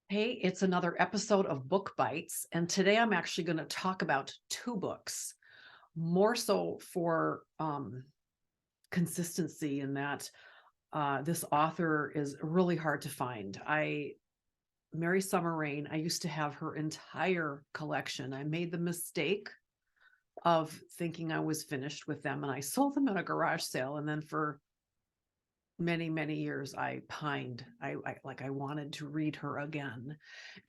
Hey, it's another episode of Book Bites, and today I'm actually going to talk about two books, more so for consistency in that this author is really hard to find. Mary Summer Rain, I used to have her entire collection. I made the mistake of thinking I was finished with them, and I sold them at a garage sale, and then for many years I pined. I wanted to read her again,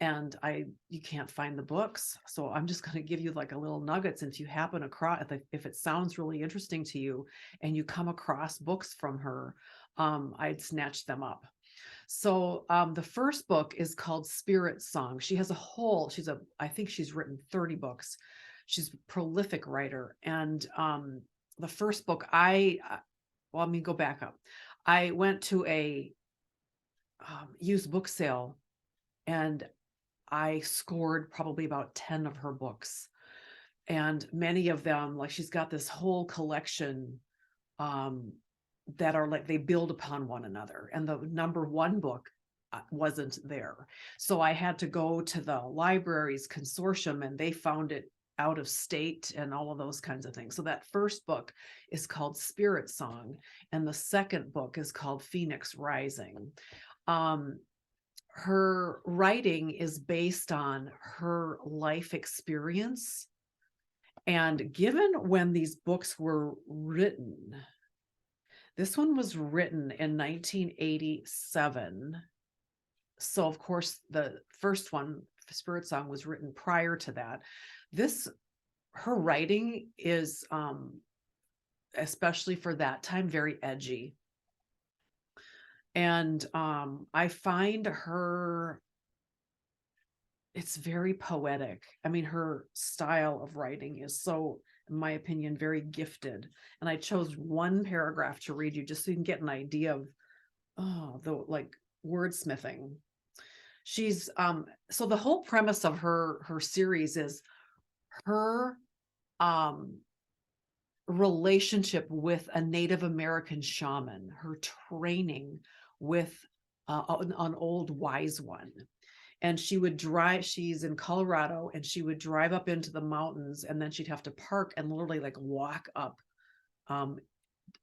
and I you can't find the books, so I'm just going to give you like a little nuggets. And if you happen across, if it sounds really interesting to you and you come across books from her, I'd snatch them up. So the first book is called Spirit Song. She has a whole, I think she's written 30 books. She's a prolific writer. And the first book well, let me go back up. I went to a used book sale, and I scored probably about 10 of her books. And many of them, like she's got this whole collection um, that are like they build upon one another. And the number one book wasn't there. So I had to go to the library's consortium, and they found it out of state and all of those kinds of things. So that first book is called Spirit Song, and the second book is called Phoenix Rising. Um, her writing is based on her life experience. And given when these books were written, this one was written in 1987. So, of course, the first one, Spirit Song, was written prior to that. Her writing is, especially for that time, very edgy. And I find it's very poetic. I mean, her style of writing is so, in my opinion, very gifted. And I chose one paragraph to read you just so you can get an idea of, the like wordsmithing. She's so the whole premise of her series is her um relationship with a Native American shaman, her training with an old wise one. And she's in Colorado, and she would drive up into the mountains, and then she'd have to park and literally like walk up um,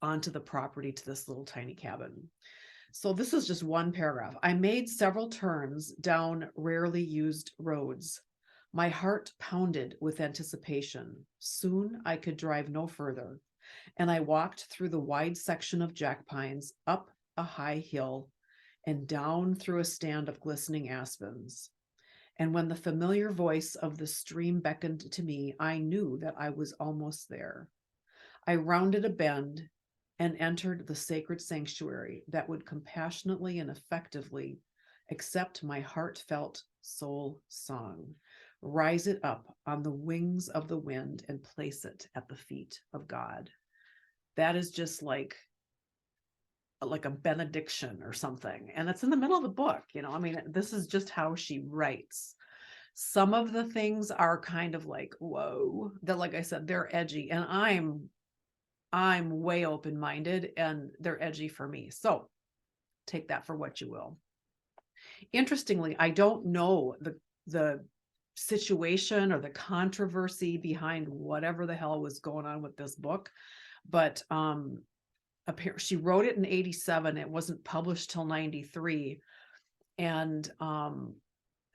onto the property to this little tiny cabin. So this is just one paragraph. I made several turns down rarely used roads. My heart pounded with anticipation. Soon I could drive no further, and I walked through the wide section of jack pines, up a high hill, and down through a stand of glistening aspens. And when the familiar voice of the stream beckoned to me, I knew that I was almost there. I rounded a bend and entered the sacred sanctuary that would compassionately and effectively accept my heartfelt soul song, rise it up on the wings of the wind, and place it at the feet of God. That is just like a benediction or something. And it's in the middle of the book, I mean, this is just how she writes. Some of the things are kind of like, whoa, that, like I said, they're edgy, and I'm way open-minded, and they're edgy for me. So take that for what you will. Interestingly, I don't know the situation or the controversy behind whatever the hell was going on with this book, but she wrote it in 87. It wasn't published till 93. And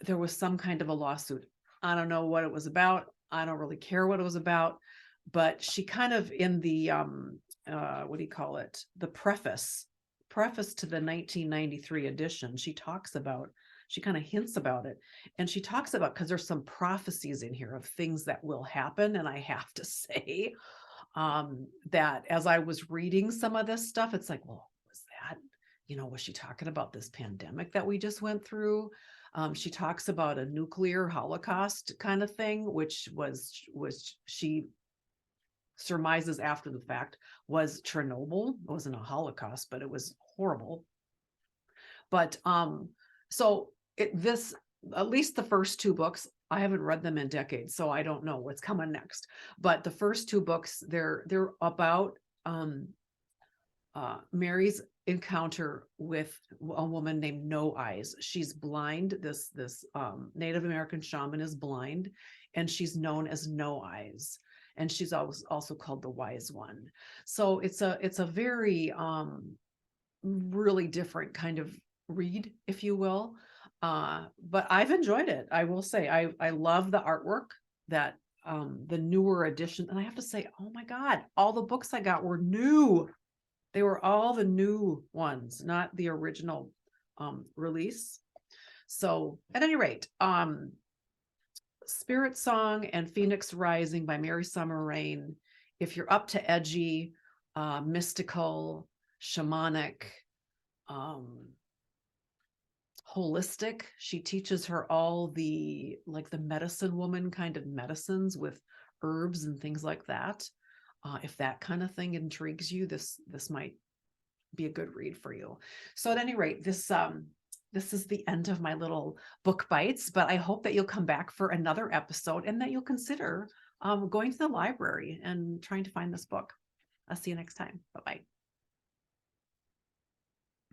there was some kind of a lawsuit. I don't know what it was about. I don't really care what it was about, but she kind of, in the what do you call it? The preface to the 1993 edition, she kind of hints about it. And she talks about, because there's some prophecies in here of things that will happen. And I have to say, that as I was reading some of this stuff, it's like, well, was she talking about this pandemic that we just went through? She talks about a nuclear holocaust kind of thing, which she surmises after the fact was Chernobyl. It wasn't a holocaust, but it was horrible. But so this, at least the first two books, I haven't read them in decades, so I don't know what's coming next. But the first two books, they're about Mary's encounter with a woman named No Eyes. She's blind. This Native American shaman is blind, and she's known as No Eyes, and she's also called the Wise One. So it's a very really different kind of read, if you will. But I've enjoyed it. I will say I love the artwork that the newer edition, and I have to say, oh my God, all the books I got were new. They were all the new ones, not the original release. So at any rate, Spirit Song and Phoenix Rising by Mary Summer Rain. If you're up to edgy, mystical, shamanic, holistic, she teaches her all the like the medicine woman kind of medicines with herbs and things like that. If that kind of thing intrigues you, this might be a good read for you. So at any rate, this is the end of my little book bites, but I hope that you'll come back for another episode and that you'll consider going to the library and trying to find this book. I'll see you next time. Bye-bye.